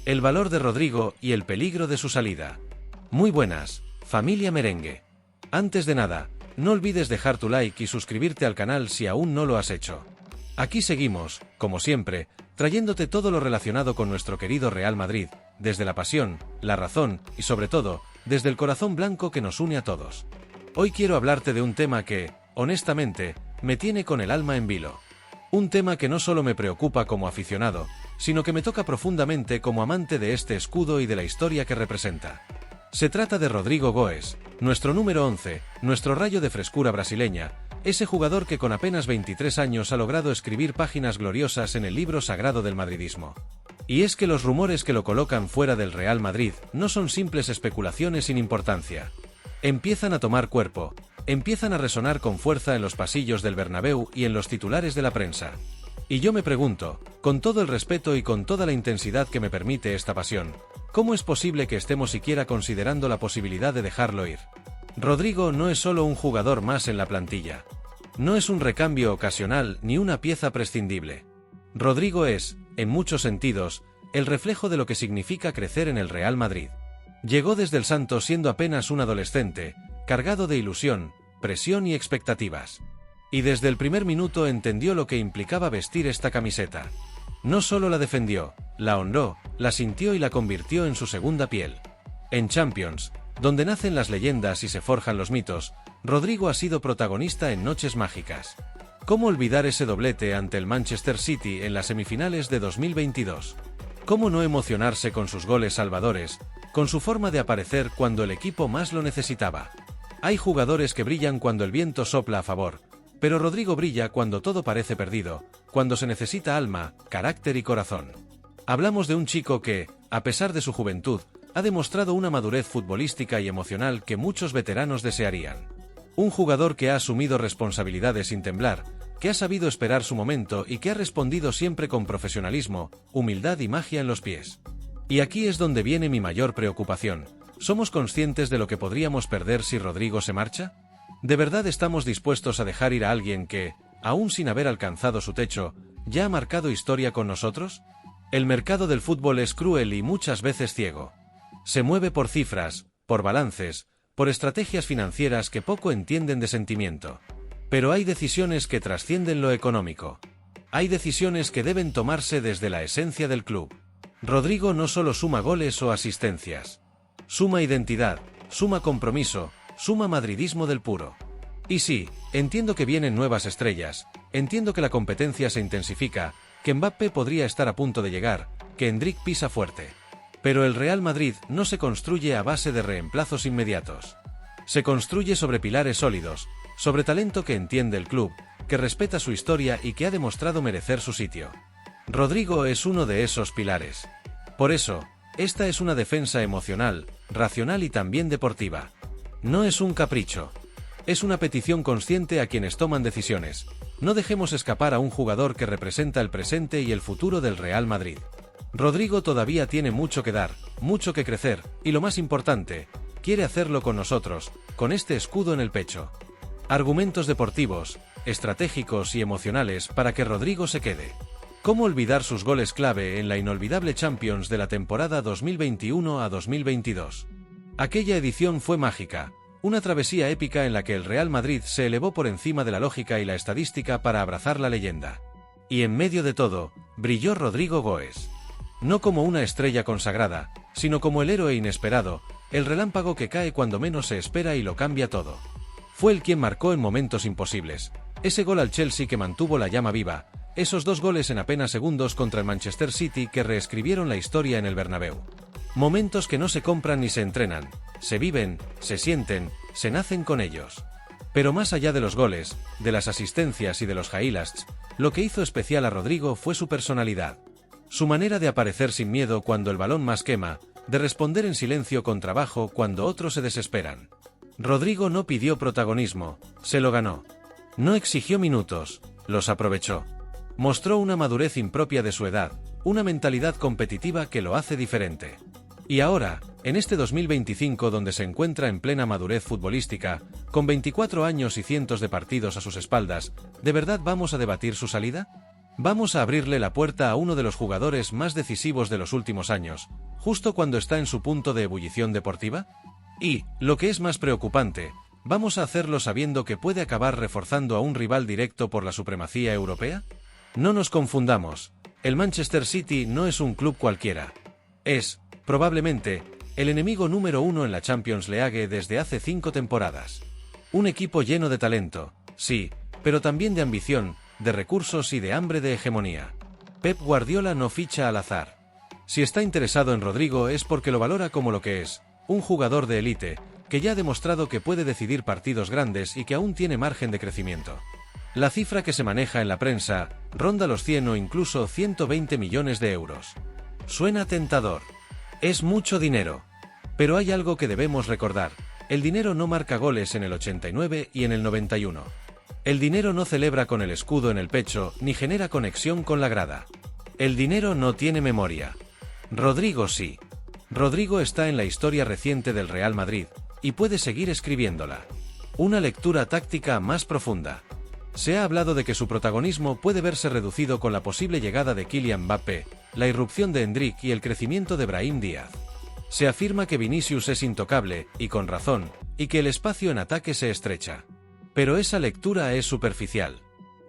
el valor de Rodrigo y el peligro de su salida. Muy buenas, familia merengue. Antes de nada, no olvides dejar tu like y suscribirte al canal si aún no lo has hecho. Aquí seguimos, como siempre, trayéndote todo lo relacionado con nuestro querido Real Madrid, desde la pasión, la razón y sobre todo, desde el corazón blanco que nos une a todos. Hoy quiero hablarte de un tema que, honestamente, me tiene con el alma en vilo. Un tema que no solo me preocupa como aficionado, sino que me toca profundamente como amante de este escudo y de la historia que representa. Se trata de Rodrigo Goes, nuestro número 11, nuestro rayo de frescura brasileña, ese jugador que con apenas 23 años ha logrado escribir páginas gloriosas en el libro sagrado del madridismo. Y es que los rumores que lo colocan fuera del Real Madrid no son simples especulaciones sin importancia. Empiezan a tomar cuerpo, empiezan a resonar con fuerza en los pasillos del Bernabéu y en los titulares de la prensa. Y yo me pregunto, con todo el respeto y con toda la intensidad que me permite esta pasión, ¿cómo es posible que estemos siquiera considerando la posibilidad de dejarlo ir? Rodrigo no es solo un jugador más en la plantilla. No es un recambio ocasional ni una pieza prescindible. Rodrigo es, en muchos sentidos, el reflejo de lo que significa crecer en el Real Madrid. Llegó desde el Santos siendo apenas un adolescente, cargado de ilusión, presión y expectativas. Y desde el primer minuto entendió lo que implicaba vestir esta camiseta. No solo la defendió, la honró, la sintió y la convirtió en su segunda piel. En Champions, donde nacen las leyendas y se forjan los mitos, Rodrigo ha sido protagonista en noches mágicas. ¿Cómo olvidar ese doblete ante el Manchester City en las semifinales de 2022? ¿Cómo no emocionarse con sus goles salvadores, con su forma de aparecer cuando el equipo más lo necesitaba? Hay jugadores que brillan cuando el viento sopla a favor, pero Rodrigo brilla cuando todo parece perdido, cuando se necesita alma, carácter y corazón. Hablamos de un chico que, a pesar de su juventud, ha demostrado una madurez futbolística y emocional que muchos veteranos desearían. Un jugador que ha asumido responsabilidades sin temblar, que ha sabido esperar su momento y que ha respondido siempre con profesionalismo, humildad y magia en los pies. Y aquí es donde viene mi mayor preocupación. ¿Somos conscientes de lo que podríamos perder si Rodrigo se marcha? ¿De verdad estamos dispuestos a dejar ir a alguien que, aún sin haber alcanzado su techo, ya ha marcado historia con nosotros? El mercado del fútbol es cruel y muchas veces ciego. Se mueve por cifras, por balances, por estrategias financieras que poco entienden de sentimiento. Pero hay decisiones que trascienden lo económico. Hay decisiones que deben tomarse desde la esencia del club. Rodrigo no solo suma goles o asistencias. Suma identidad, suma compromiso, suma madridismo del puro. Y sí, entiendo que vienen nuevas estrellas, entiendo que la competencia se intensifica, que Mbappé podría estar a punto de llegar, que Endrick pisa fuerte. Pero el Real Madrid no se construye a base de reemplazos inmediatos. Se construye sobre pilares sólidos, sobre talento que entiende el club, que respeta su historia y que ha demostrado merecer su sitio. Rodrigo es uno de esos pilares. Por eso, esta es una defensa emocional, racional y también deportiva. No es un capricho. Es una petición consciente a quienes toman decisiones. No dejemos escapar a un jugador que representa el presente y el futuro del Real Madrid. Rodrigo todavía tiene mucho que dar, mucho que crecer, y lo más importante, quiere hacerlo con nosotros, con este escudo en el pecho. Argumentos deportivos, estratégicos y emocionales para que Rodrigo se quede. ¿Cómo olvidar sus goles clave en la inolvidable Champions de la temporada 2021 a 2022? Aquella edición fue mágica, una travesía épica en la que el Real Madrid se elevó por encima de la lógica y la estadística para abrazar la leyenda. Y en medio de todo, brilló Rodrigo Goes. No como una estrella consagrada, sino como el héroe inesperado, el relámpago que cae cuando menos se espera y lo cambia todo. Fue el quien marcó en momentos imposibles. Ese gol al Chelsea que mantuvo la llama viva, esos 2 goles en apenas segundos contra el Manchester City que reescribieron la historia en el Bernabéu. Momentos que no se compran ni se entrenan, se viven, se sienten, se nacen con ellos. Pero más allá de los goles, de las asistencias y de los highlights, lo que hizo especial a Rodrigo fue su personalidad. Su manera de aparecer sin miedo cuando el balón más quema, de responder en silencio con trabajo cuando otros se desesperan. Rodrigo no pidió protagonismo, se lo ganó. No exigió minutos, los aprovechó. Mostró una madurez impropia de su edad, una mentalidad competitiva que lo hace diferente. Y ahora, en este 2025 donde se encuentra en plena madurez futbolística, con 24 años y cientos de partidos a sus espaldas, ¿de verdad vamos a debatir su salida? Vamos a abrirle la puerta a uno de los jugadores más decisivos de los últimos años, justo cuando está en su punto de ebullición deportiva. Y, lo que es más preocupante, ¿vamos a hacerlo sabiendo que puede acabar reforzando a un rival directo por la supremacía europea? No nos confundamos, el Manchester City no es un club cualquiera. Es, probablemente, el enemigo número 1 en la Champions League desde hace 5 temporadas. Un equipo lleno de talento, sí, pero también de ambición, de recursos y de hambre de hegemonía. Pep Guardiola no ficha al azar. Si está interesado en Rodrigo es porque lo valora como lo que es, un jugador de élite, que ya ha demostrado que puede decidir partidos grandes y que aún tiene margen de crecimiento. La cifra que se maneja en la prensa ronda los 100 o incluso 120 millones de euros. Suena tentador. Es mucho dinero. Pero hay algo que debemos recordar. El dinero no marca goles en el 89 y en el 91. El dinero no celebra con el escudo en el pecho ni genera conexión con la grada. El dinero no tiene memoria. Rodrigo sí. Rodrigo está en la historia reciente del Real Madrid y puede seguir escribiéndola. Una lectura táctica más profunda. Se ha hablado de que su protagonismo puede verse reducido con la posible llegada de Kylian Mbappé, la irrupción de Endrick y el crecimiento de Brahim Díaz. Se afirma que Vinicius es intocable, y con razón, y que el espacio en ataque se estrecha. Pero esa lectura es superficial.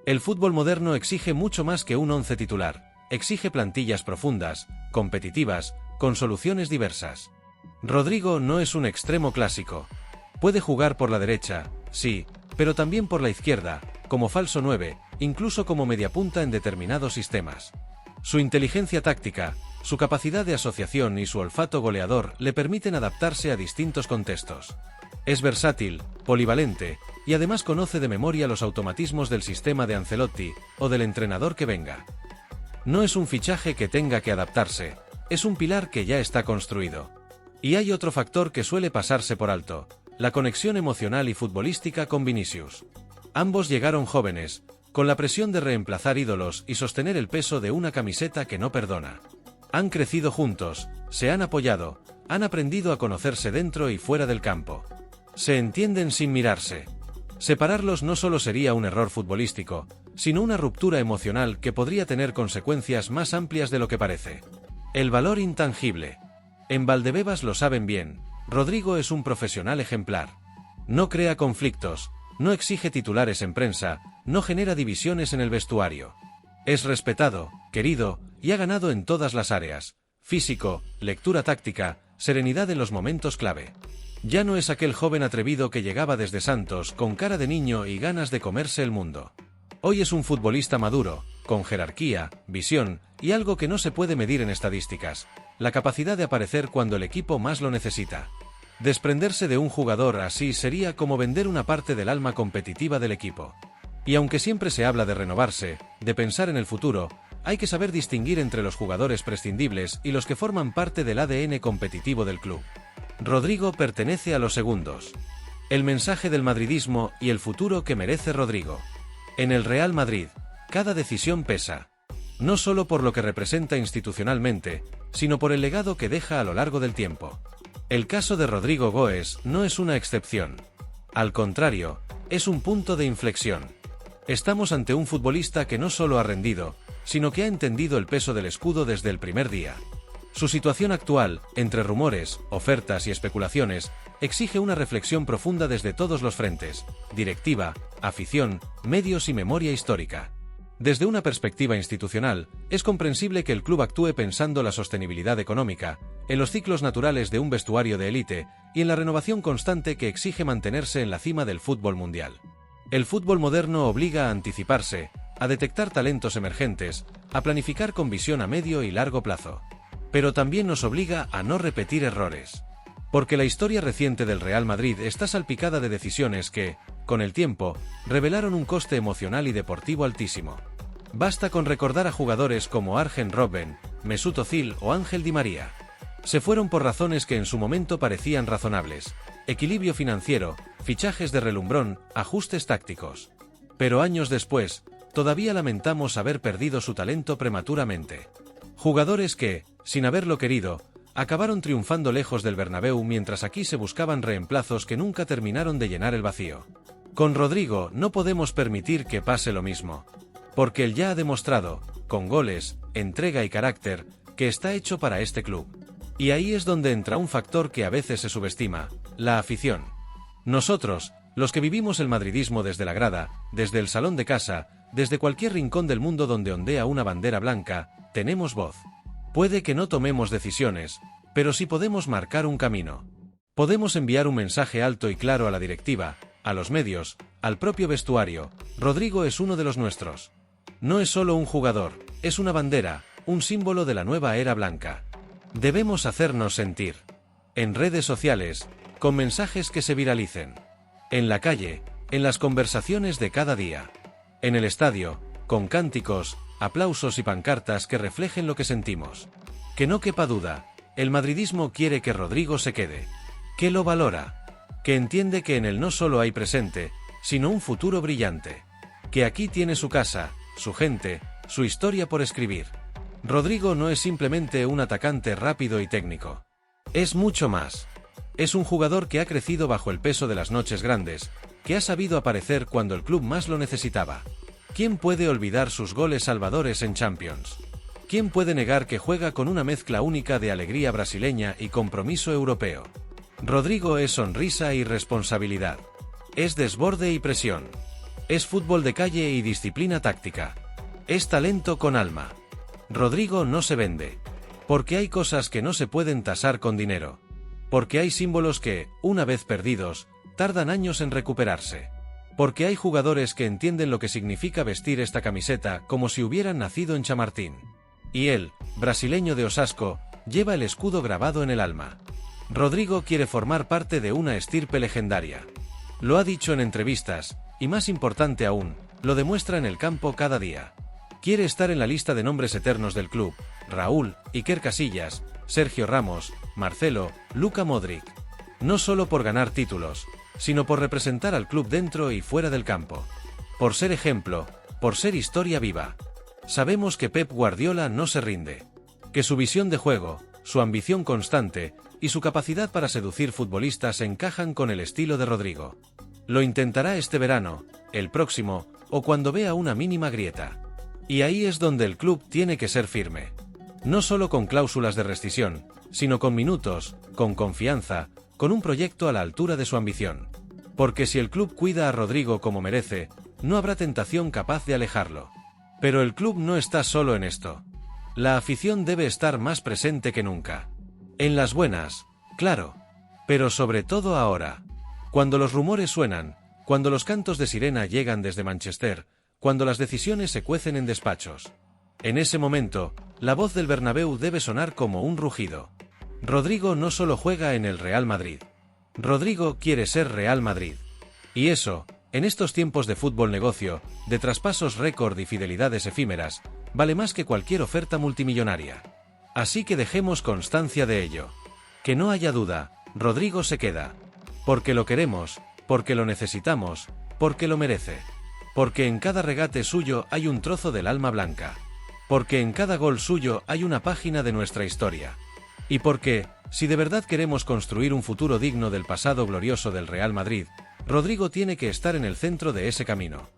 El fútbol moderno exige mucho más que un once titular, exige plantillas profundas, competitivas, con soluciones diversas. Rodrigo no es un extremo clásico. Puede jugar por la derecha, sí, pero también por la izquierda, como falso 9, incluso como mediapunta en determinados sistemas. Su inteligencia táctica, su capacidad de asociación y su olfato goleador le permiten adaptarse a distintos contextos. Es versátil, polivalente, y además conoce de memoria los automatismos del sistema de Ancelotti, o del entrenador que venga. No es un fichaje que tenga que adaptarse, es un pilar que ya está construido. Y hay otro factor que suele pasarse por alto, la conexión emocional y futbolística con Vinicius. Ambos llegaron jóvenes, con la presión de reemplazar ídolos y sostener el peso de una camiseta que no perdona. Han crecido juntos, se han apoyado, han aprendido a conocerse dentro y fuera del campo. Se entienden sin mirarse. Separarlos no solo sería un error futbolístico, sino una ruptura emocional que podría tener consecuencias más amplias de lo que parece. El valor intangible. En Valdebebas lo saben bien, Rodrigo es un profesional ejemplar. No crea conflictos, no exige titulares en prensa, no genera divisiones en el vestuario. Es respetado, querido, y ha ganado en todas las áreas: físico, lectura táctica, serenidad en los momentos clave. Ya no es aquel joven atrevido que llegaba desde Santos con cara de niño y ganas de comerse el mundo. Hoy es un futbolista maduro, con jerarquía, visión, y algo que no se puede medir en estadísticas: la capacidad de aparecer cuando el equipo más lo necesita. Desprenderse de un jugador así sería como vender una parte del alma competitiva del equipo. Y aunque siempre se habla de renovarse, de pensar en el futuro, hay que saber distinguir entre los jugadores prescindibles y los que forman parte del ADN competitivo del club. Rodrigo pertenece a los segundos. El mensaje del madridismo y el futuro que merece Rodrigo. En el Real Madrid, cada decisión pesa. No solo por lo que representa institucionalmente, sino por el legado que deja a lo largo del tiempo. El caso de Rodrigo Goes no es una excepción. Al contrario, es un punto de inflexión. Estamos ante un futbolista que no solo ha rendido, sino que ha entendido el peso del escudo desde el primer día. Su situación actual, entre rumores, ofertas y especulaciones, exige una reflexión profunda desde todos los frentes: directiva, afición, medios y memoria histórica. Desde una perspectiva institucional, es comprensible que el club actúe pensando la sostenibilidad económica, en los ciclos naturales de un vestuario de élite y en la renovación constante que exige mantenerse en la cima del fútbol mundial. El fútbol moderno obliga a anticiparse, a detectar talentos emergentes, a planificar con visión a medio y largo plazo. Pero también nos obliga a no repetir errores. Porque la historia reciente del Real Madrid está salpicada de decisiones que, con el tiempo, revelaron un coste emocional y deportivo altísimo. Basta con recordar a jugadores como Arjen Robben, Mesut Özil o Ángel Di María. Se fueron por razones que en su momento parecían razonables: equilibrio financiero, fichajes de relumbrón, ajustes tácticos. Pero años después, todavía lamentamos haber perdido su talento prematuramente. Jugadores que, sin haberlo querido, acabaron triunfando lejos del Bernabéu mientras aquí se buscaban reemplazos que nunca terminaron de llenar el vacío. Con Rodrigo no podemos permitir que pase lo mismo. Porque él ya ha demostrado, con goles, entrega y carácter, que está hecho para este club. Y ahí es donde entra un factor que a veces se subestima, la afición. Nosotros, los que vivimos el madridismo desde la grada, desde el salón de casa, desde cualquier rincón del mundo donde ondea una bandera blanca, tenemos voz. Puede que no tomemos decisiones, pero sí podemos marcar un camino. Podemos enviar un mensaje alto y claro a la directiva, a los medios, al propio vestuario. Rodrigo es uno de los nuestros. No es solo un jugador, es una bandera, un símbolo de la nueva era blanca. Debemos hacernos sentir. En redes sociales, con mensajes que se viralicen. En la calle, en las conversaciones de cada día. En el estadio, con cánticos, aplausos y pancartas que reflejen lo que sentimos. Que no quepa duda, el madridismo quiere que Rodrigo se quede. Que lo valora. Que entiende que en él no solo hay presente, sino un futuro brillante. Que aquí tiene su casa, su gente, su historia por escribir. Rodrigo no es simplemente un atacante rápido y técnico. Es mucho más. Es un jugador que ha crecido bajo el peso de las noches grandes, que ha sabido aparecer cuando el club más lo necesitaba. ¿Quién puede olvidar sus goles salvadores en Champions? ¿Quién puede negar que juega con una mezcla única de alegría brasileña y compromiso europeo? Rodrigo es sonrisa y responsabilidad. Es desborde y presión. Es fútbol de calle y disciplina táctica. Es talento con alma. Rodrigo no se vende. Porque hay cosas que no se pueden tasar con dinero. Porque hay símbolos que, una vez perdidos, tardan años en recuperarse. Porque hay jugadores que entienden lo que significa vestir esta camiseta como si hubieran nacido en Chamartín. Y él, brasileño de Osasco, lleva el escudo grabado en el alma. Rodrigo quiere formar parte de una estirpe legendaria. Lo ha dicho en entrevistas, y más importante aún, lo demuestra en el campo cada día. Quiere estar en la lista de nombres eternos del club: Raúl, Iker Casillas, Sergio Ramos, Marcelo, Luka Modric. No solo por ganar títulos, sino por representar al club dentro y fuera del campo. Por ser ejemplo, por ser historia viva. Sabemos que Pep Guardiola no se rinde. Que su visión de juego, su ambición constante y su capacidad para seducir futbolistas encajan con el estilo de Rodrigo. Lo intentará este verano, el próximo, o cuando vea una mínima grieta. Y ahí es donde el club tiene que ser firme. No solo con cláusulas de rescisión, sino con minutos, con confianza, con un proyecto a la altura de su ambición. Porque si el club cuida a Rodrigo como merece, no habrá tentación capaz de alejarlo. Pero el club no está solo en esto. La afición debe estar más presente que nunca. En las buenas, claro. Pero sobre todo ahora. Cuando los rumores suenan, cuando los cantos de sirena llegan desde Manchester, cuando las decisiones se cuecen en despachos. En ese momento, la voz del Bernabéu debe sonar como un rugido. Rodrigo no solo juega en el Real Madrid. Rodrigo quiere ser Real Madrid. Y eso, en estos tiempos de fútbol negocio, de traspasos récord y fidelidades efímeras, vale más que cualquier oferta multimillonaria. Así que dejemos constancia de ello. Que no haya duda, Rodrigo se queda. Porque lo queremos, porque lo necesitamos, porque lo merece. Porque en cada regate suyo hay un trozo del alma blanca. Porque en cada gol suyo hay una página de nuestra historia. Y porque, si de verdad queremos construir un futuro digno del pasado glorioso del Real Madrid, Rodrigo tiene que estar en el centro de ese camino.